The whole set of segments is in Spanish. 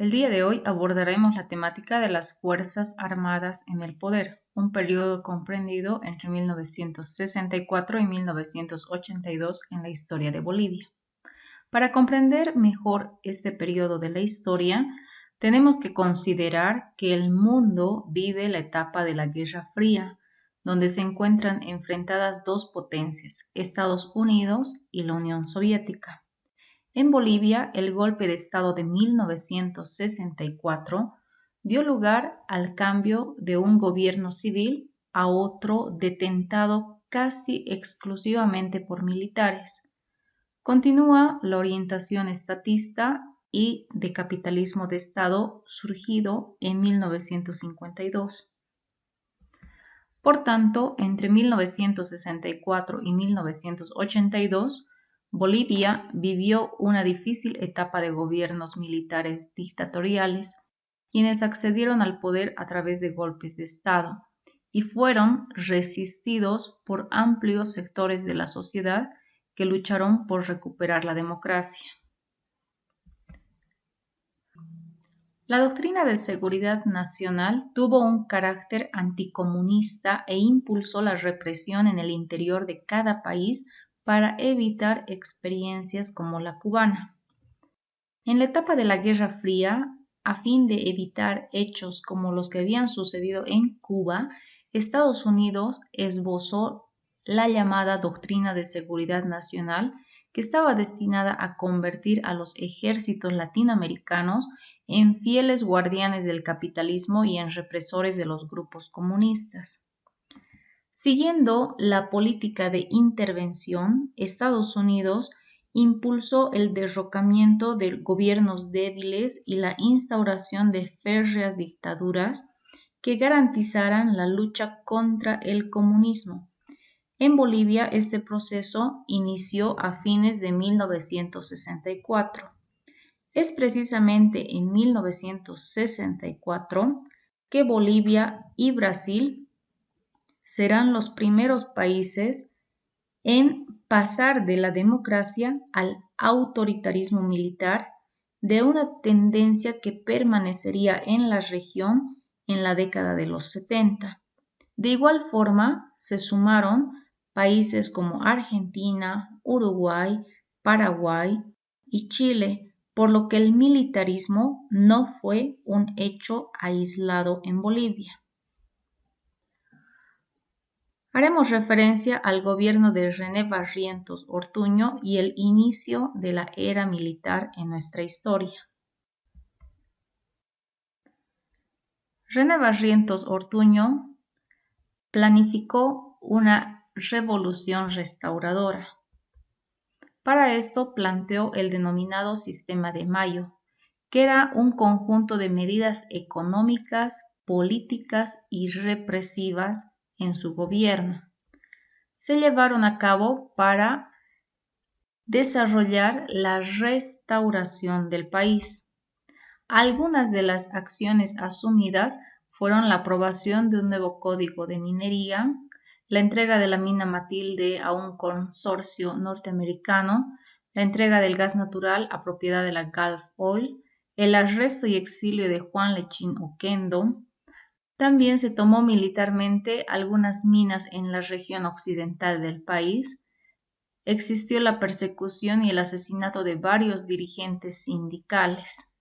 El día de hoy abordaremos la temática de las Fuerzas Armadas en el poder, un periodo comprendido entre 1964 y 1982 en la historia de Bolivia. Para comprender mejor este periodo de la historia, tenemos que considerar que el mundo vive la etapa de la Guerra Fría, donde se encuentran enfrentadas dos potencias, Estados Unidos y la Unión Soviética. En Bolivia, el golpe de Estado de 1964 dio lugar al cambio de un gobierno civil a otro detentado casi exclusivamente por militares. Continúa la orientación estatista y de capitalismo de Estado surgido en 1952. Por tanto, entre 1964 y 1982, Bolivia vivió una difícil etapa de gobiernos militares dictatoriales, quienes accedieron al poder a través de golpes de Estado y fueron resistidos por amplios sectores de la sociedad que lucharon por recuperar la democracia. La doctrina de seguridad nacional tuvo un carácter anticomunista e impulsó la represión en el interior de cada país para evitar experiencias como la cubana. En la etapa de la Guerra Fría, a fin de evitar hechos como los que habían sucedido en Cuba, Estados Unidos esbozó la llamada Doctrina de Seguridad Nacional, que estaba destinada a convertir a los ejércitos latinoamericanos en fieles guardianes del capitalismo y en represores de los grupos comunistas. Siguiendo la política de intervención, Estados Unidos impulsó el derrocamiento de gobiernos débiles y la instauración de férreas dictaduras que garantizaran la lucha contra el comunismo. En Bolivia, este proceso inició a fines de 1964. Es precisamente en 1964 que Bolivia y Brasil serán los primeros países en pasar de la democracia al autoritarismo militar, de una tendencia que permanecería en la región en la década de los 70. De igual forma, se sumaron países como Argentina, Uruguay, Paraguay y Chile, por lo que el militarismo no fue un hecho aislado en Bolivia. Haremos referencia al gobierno de René Barrientos Ortuño y el inicio de la era militar en nuestra historia. René Barrientos Ortuño planificó una revolución restauradora. Para esto planteó el denominado Sistema de Mayo, que era un conjunto de medidas económicas, políticas y represivas en su gobierno. Se llevaron a cabo para desarrollar la restauración del país. Algunas de las acciones asumidas fueron la aprobación de un nuevo código de minería, la entrega de la mina Matilde a un consorcio norteamericano, la entrega del gas natural a propiedad de la Gulf Oil, el arresto y exilio de Juan Lechín Oquendo. También se tomó militarmente algunas minas en la región occidental del país. Existió la persecución y el asesinato de varios dirigentes sindicales.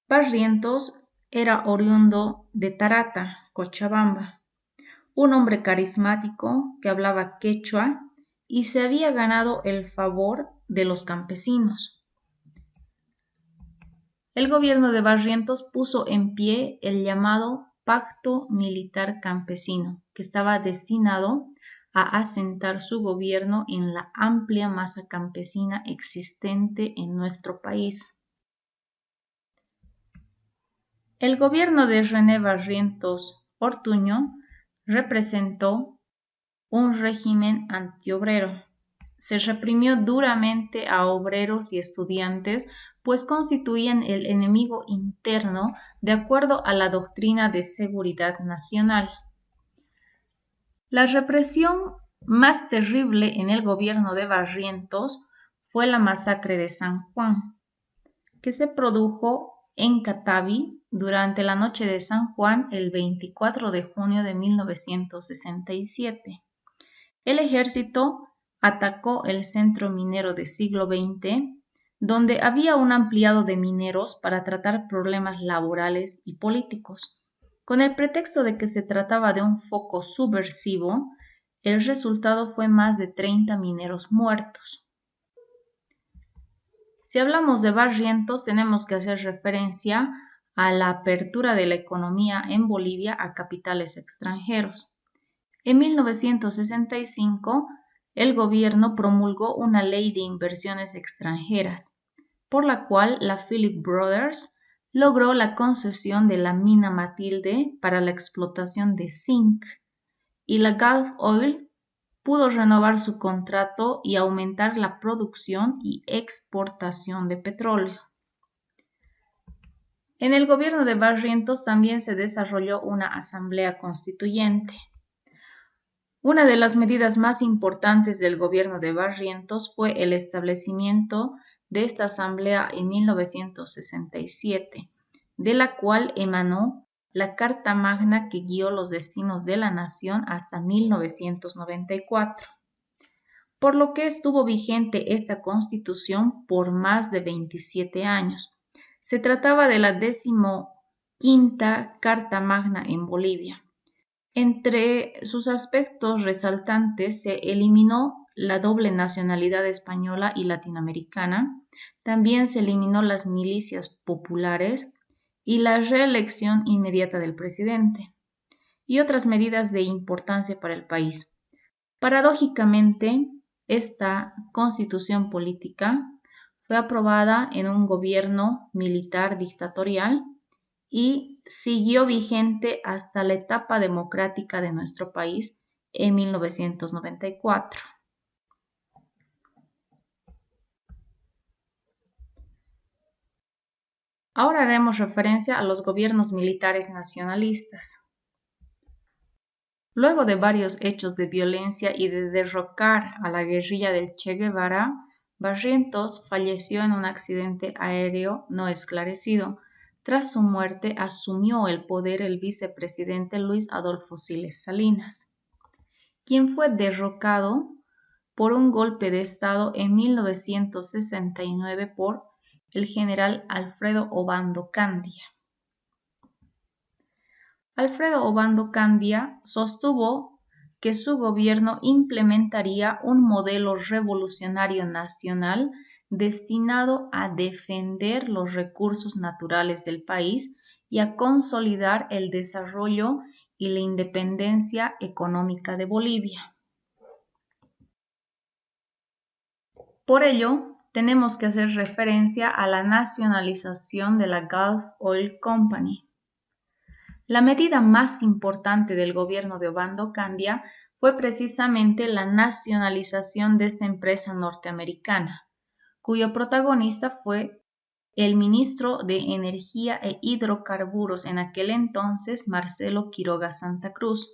Barrientos era oriundo de Tarata, Cochabamba, un hombre carismático que hablaba quechua y se había ganado el favor de los campesinos. El gobierno de Barrientos puso en pie el llamado Pacto Militar Campesino, que estaba destinado a asentar su gobierno en la amplia masa campesina existente en nuestro país. El gobierno de René Barrientos Ortuño representó un régimen antiobrero. Se reprimió duramente a obreros y estudiantes, pues constituían el enemigo interno de acuerdo a la doctrina de seguridad nacional. La represión más terrible en el gobierno de Barrientos fue la masacre de San Juan, que se produjo en Catavi durante la noche de San Juan el 24 de junio de 1967. El ejército atacó el centro minero del siglo XX, donde había un ampliado de mineros para tratar problemas laborales y políticos. Con el pretexto de que se trataba de un foco subversivo, el resultado fue más de 30 mineros muertos. Si hablamos de Barrientos, tenemos que hacer referencia a la apertura de la economía en Bolivia a capitales extranjeros. En 1965, el gobierno promulgó una ley de inversiones extranjeras, por la cual la Philip Brothers logró la concesión de la mina Matilde para la explotación de zinc y la Gulf Oil pudo renovar su contrato y aumentar la producción y exportación de petróleo. En el gobierno de Barrientos también se desarrolló una asamblea constituyente. Una de las medidas más importantes del gobierno de Barrientos fue el establecimiento de esta asamblea en 1967, de la cual emanó la Carta Magna que guió los destinos de la nación hasta 1994, por lo que estuvo vigente esta constitución por más de 27 años. Se trataba de la 15ª Carta Magna en Bolivia. Entre sus aspectos resaltantes se eliminó la doble nacionalidad española y latinoamericana, también se eliminó las milicias populares y la reelección inmediata del presidente, y otras medidas de importancia para el país. Paradójicamente, esta constitución política fue aprobada en un gobierno militar dictatorial y siguió vigente hasta la etapa democrática de nuestro país en 1994. Ahora haremos referencia a los gobiernos militares nacionalistas. Luego de varios hechos de violencia y de derrocar a la guerrilla del Che Guevara, Barrientos falleció en un accidente aéreo no esclarecido. Tras su muerte, asumió el poder el vicepresidente Luis Adolfo Siles Salinas, quien fue derrocado por un golpe de Estado en 1969 por el general Alfredo Obando Candia. Alfredo Obando Candia sostuvo que su gobierno implementaría un modelo revolucionario nacional destinado a defender los recursos naturales del país y a consolidar el desarrollo y la independencia económica de Bolivia. Por ello, tenemos que hacer referencia a la nacionalización de la Gulf Oil Company. La medida más importante del gobierno de Obando Candia fue precisamente la nacionalización de esta empresa norteamericana, cuyo protagonista fue el ministro de Energía e Hidrocarburos en aquel entonces, Marcelo Quiroga Santa Cruz,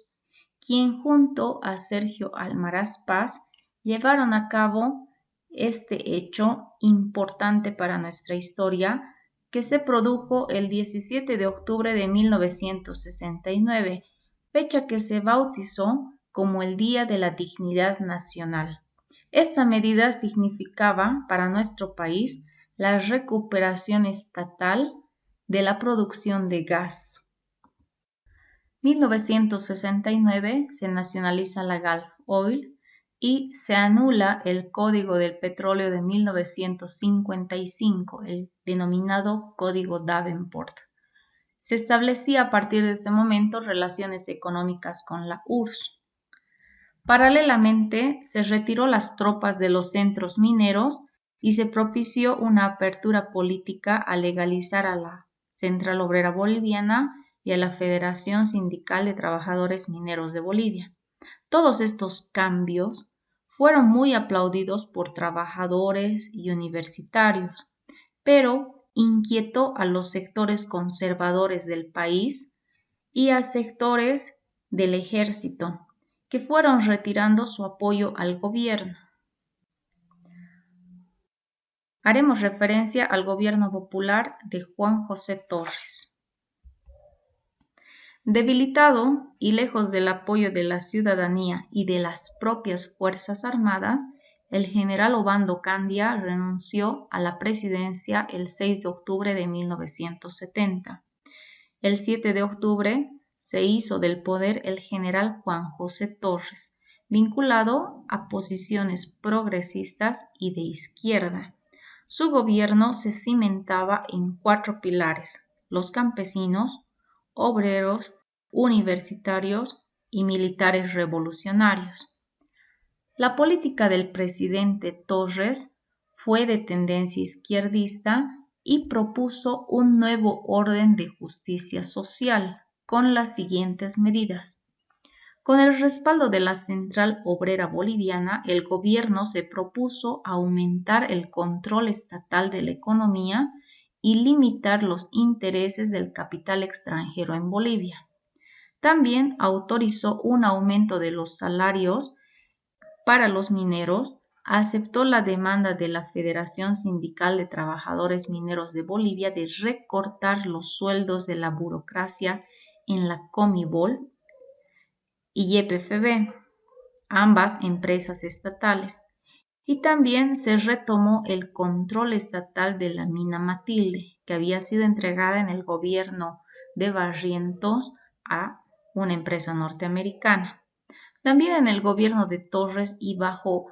quien junto a Sergio Almaraz Paz llevaron a cabo este hecho importante para nuestra historia, que se produjo el 17 de octubre de 1969, fecha que se bautizó como el Día de la Dignidad Nacional. Esta medida significaba para nuestro país la recuperación estatal de la producción de gas. En 1969 se nacionaliza la Gulf Oil y se anula el Código del Petróleo de 1955, el denominado Código Davenport. Se establecía a partir de ese momento relaciones económicas con la URSS. Paralelamente, se retiró las tropas de los centros mineros y se propició una apertura política a legalizar a la Central Obrera Boliviana y a la Federación Sindical de Trabajadores Mineros de Bolivia. Todos estos cambios fueron muy aplaudidos por trabajadores y universitarios, pero inquietó a los sectores conservadores del país y a sectores del ejército, que fueron retirando su apoyo al gobierno. Haremos referencia al gobierno popular de Juan José Torres. Debilitado y lejos del apoyo de la ciudadanía y de las propias Fuerzas Armadas, el general Obando Candia renunció a la presidencia el 6 de octubre de 1970. El 7 de octubre se hizo del poder el general Juan José Torres, vinculado a posiciones progresistas y de izquierda. Su gobierno se cimentaba en 4 pilares: los campesinos, obreros, universitarios y militares revolucionarios. La política del presidente Torres fue de tendencia izquierdista y propuso un nuevo orden de justicia social con las siguientes medidas. Con el respaldo de la Central Obrera Boliviana, el gobierno se propuso aumentar el control estatal de la economía y limitar los intereses del capital extranjero en Bolivia. También autorizó un aumento de los salarios para los mineros, aceptó la demanda de la Federación Sindical de Trabajadores Mineros de Bolivia de recortar los sueldos de la burocracia en la Comibol y YPFB, ambas empresas estatales, y también se retomó el control estatal de la mina Matilde, que había sido entregada en el gobierno de Barrientos a una empresa norteamericana. También en el gobierno de Torres y bajo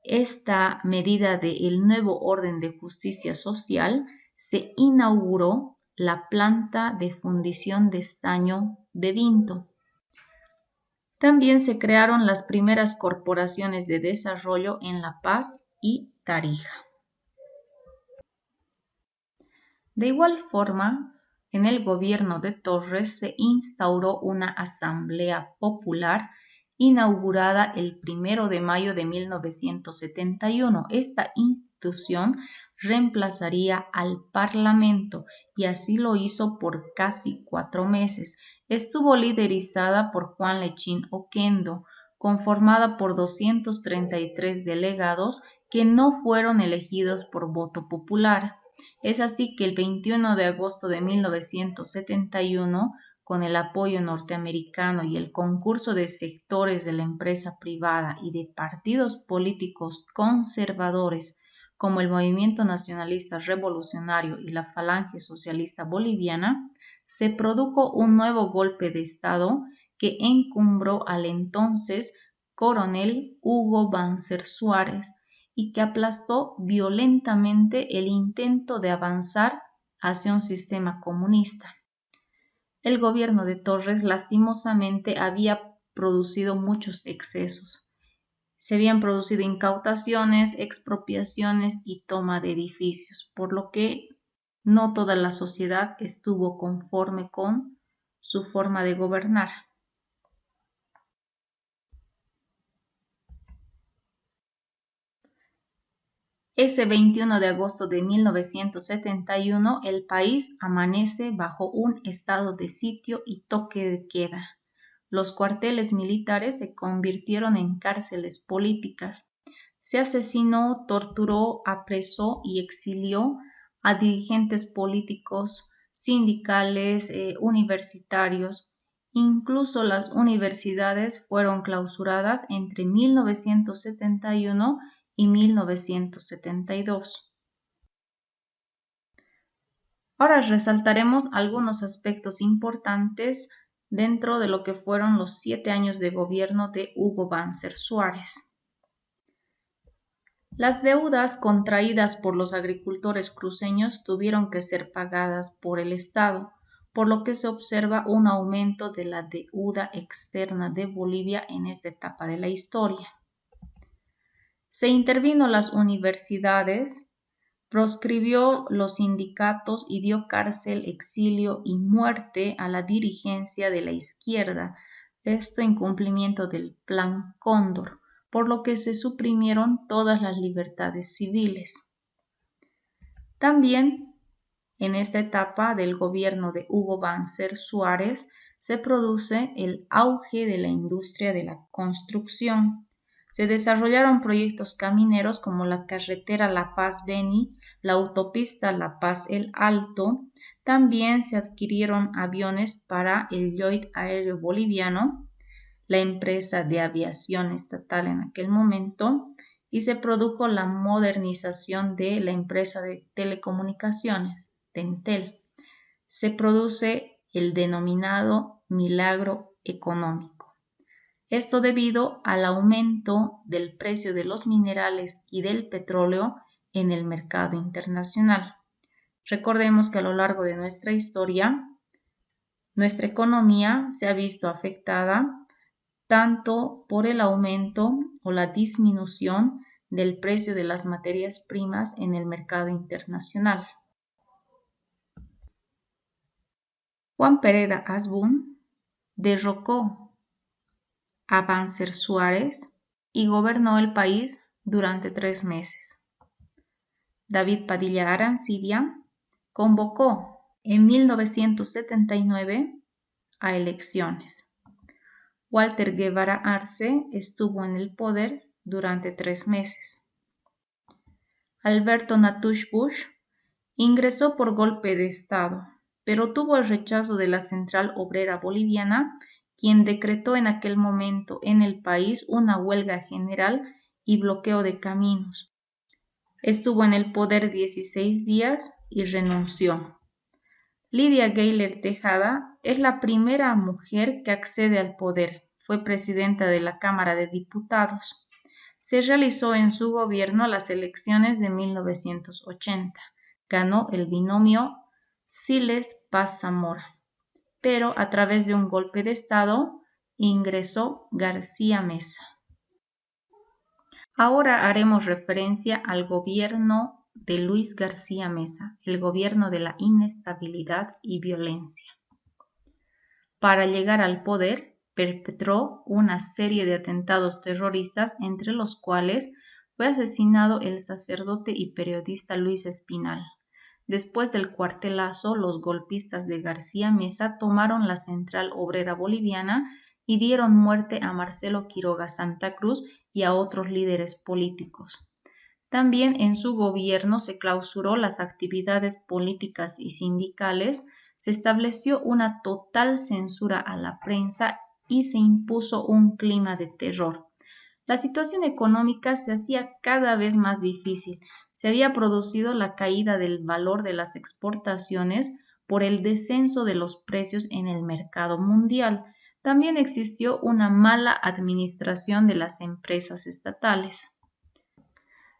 esta medida del nuevo orden de justicia social, se inauguró la planta de fundición de estaño de Vinto. También se crearon las primeras corporaciones de desarrollo en La Paz y Tarija. De igual forma, en el gobierno de Torres se instauró una asamblea popular inaugurada el 1 de mayo de 1971. Esta institución reemplazaría al Parlamento y así lo hizo por casi 4 meses. Estuvo liderizada por Juan Lechín Oquendo, conformada por 233 delegados que no fueron elegidos por voto popular. Es así que el 21 de agosto de 1971, con el apoyo norteamericano y el concurso de sectores de la empresa privada y de partidos políticos conservadores como el Movimiento Nacionalista Revolucionario y la Falange Socialista Boliviana, se produjo un nuevo golpe de Estado que encumbró al entonces coronel Hugo Banzer Suárez y que aplastó violentamente el intento de avanzar hacia un sistema comunista. El gobierno de Torres lastimosamente había producido muchos excesos. Se habían producido incautaciones, expropiaciones y toma de edificios, por lo que no toda la sociedad estuvo conforme con su forma de gobernar. Ese 21 de agosto de 1971, el país amanece bajo un estado de sitio y toque de queda. Los cuarteles militares se convirtieron en cárceles políticas. Se asesinó, torturó, apresó y exilió a dirigentes políticos, sindicales, universitarios. Incluso las universidades fueron clausuradas entre 1971 y 1972. Ahora resaltaremos algunos aspectos importantes dentro de lo que fueron los 7 años de gobierno de Hugo Banzer Suárez. Las deudas contraídas por los agricultores cruceños tuvieron que ser pagadas por el Estado, por lo que se observa un aumento de la deuda externa de Bolivia en esta etapa de la historia. Se intervino las universidades, proscribió los sindicatos y dio cárcel, exilio y muerte a la dirigencia de la izquierda, esto en cumplimiento del Plan Cóndor, por lo que se suprimieron todas las libertades civiles. También en esta etapa del gobierno de Hugo Banzer Suárez se produce el auge de la industria de la construcción. Se desarrollaron proyectos camineros como la carretera La Paz-Beni, la autopista La Paz-El Alto. También se adquirieron aviones para el Lloyd Aéreo Boliviano, la empresa de aviación estatal en aquel momento, y se produjo la modernización de la empresa de telecomunicaciones, Tentel. Se produce el denominado milagro económico. Esto debido al aumento del precio de los minerales y del petróleo en el mercado internacional. Recordemos que a lo largo de nuestra historia, nuestra economía se ha visto afectada tanto por el aumento o la disminución del precio de las materias primas en el mercado internacional. Juan Pereda Asbun derrocó a Banzer Suárez y gobernó el país durante 3 meses. David Padilla Arancibia convocó en 1979 a elecciones. Walter Guevara Arce estuvo en el poder durante 3 meses. Alberto Natush Bush ingresó por golpe de Estado, pero tuvo el rechazo de la Central Obrera Boliviana, quien decretó en aquel momento en el país una huelga general y bloqueo de caminos. Estuvo en el poder 16 días y renunció. Lidia Gayler Tejada es la primera mujer que accede al poder. Fue presidenta de la Cámara de Diputados. Se realizó en su gobierno las elecciones de 1980. Ganó el binomio Siles Paz Zamora, pero a través de un golpe de Estado ingresó García Meza. Ahora haremos referencia al gobierno de Luis García Meza, el gobierno de la inestabilidad y violencia. Para llegar al poder, perpetró una serie de atentados terroristas, entre los cuales fue asesinado el sacerdote y periodista Luis Espinal. Después del cuartelazo, los golpistas de García Meza tomaron la Central Obrera Boliviana y dieron muerte a Marcelo Quiroga Santa Cruz y a otros líderes políticos. También en su gobierno se clausuró las actividades políticas y sindicales, se estableció una total censura a la prensa y se impuso un clima de terror. La situación económica se hacía cada vez más difícil. Se había producido la caída del valor de las exportaciones por el descenso de los precios en el mercado mundial. También existió una mala administración de las empresas estatales.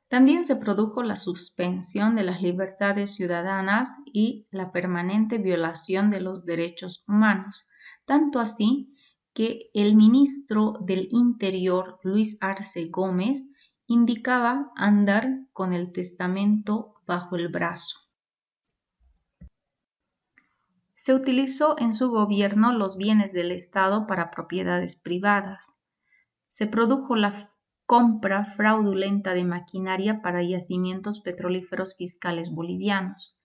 También se produjo la suspensión de las libertades ciudadanas y la permanente violación de los derechos humanos, tanto así que el ministro del Interior, Luis Arce Gómez, indicaba andar con el testamento bajo el brazo. Se utilizó en su gobierno los bienes del Estado para propiedades privadas. Se produjo la compra fraudulenta de maquinaria para yacimientos petrolíferos fiscales bolivianos.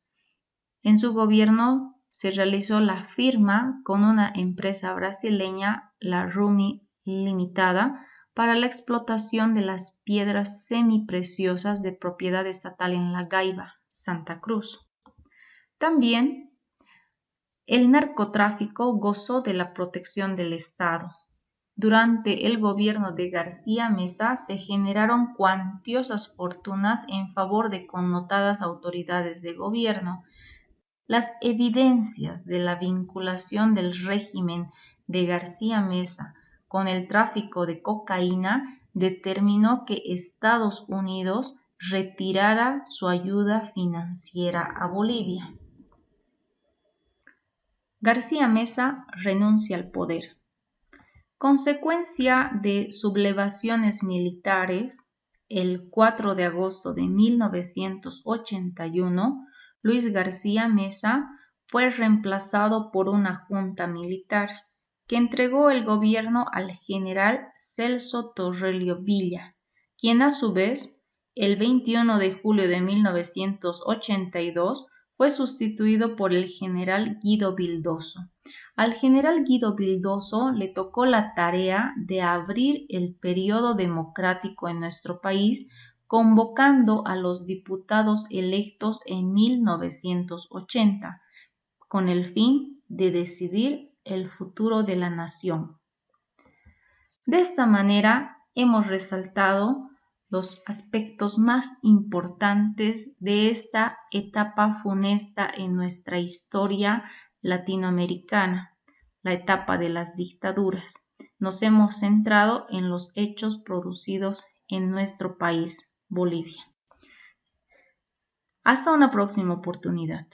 En su gobierno se realizó la firma con una empresa brasileña, la Rumi Limitada, para la explotación de las piedras semipreciosas de propiedad estatal en La Gaiba, Santa Cruz. También el narcotráfico gozó de la protección del Estado. Durante el gobierno de García Meza se generaron cuantiosas fortunas en favor de connotadas autoridades de gobierno. Las evidencias de la vinculación del régimen de García Meza con el tráfico de cocaína determinó que Estados Unidos retirara su ayuda financiera a Bolivia. García Meza renuncia al poder. Consecuencia de sublevaciones militares, el 4 de agosto de 1981, Luis García Meza fue reemplazado por una junta militar que entregó el gobierno al general Celso Torrelio Villa, quien a su vez, el 21 de julio de 1982, fue sustituido por el general Guido Vildoso. Al general Guido Vildoso le tocó la tarea de abrir el periodo democrático en nuestro país, convocando a los diputados electos en 1980, con el fin de decidir el futuro de la nación. De esta manera, hemos resaltado los aspectos más importantes de esta etapa funesta en nuestra historia latinoamericana, la etapa de las dictaduras. Nos hemos centrado en los hechos producidos en nuestro país, Bolivia. Hasta una próxima oportunidad.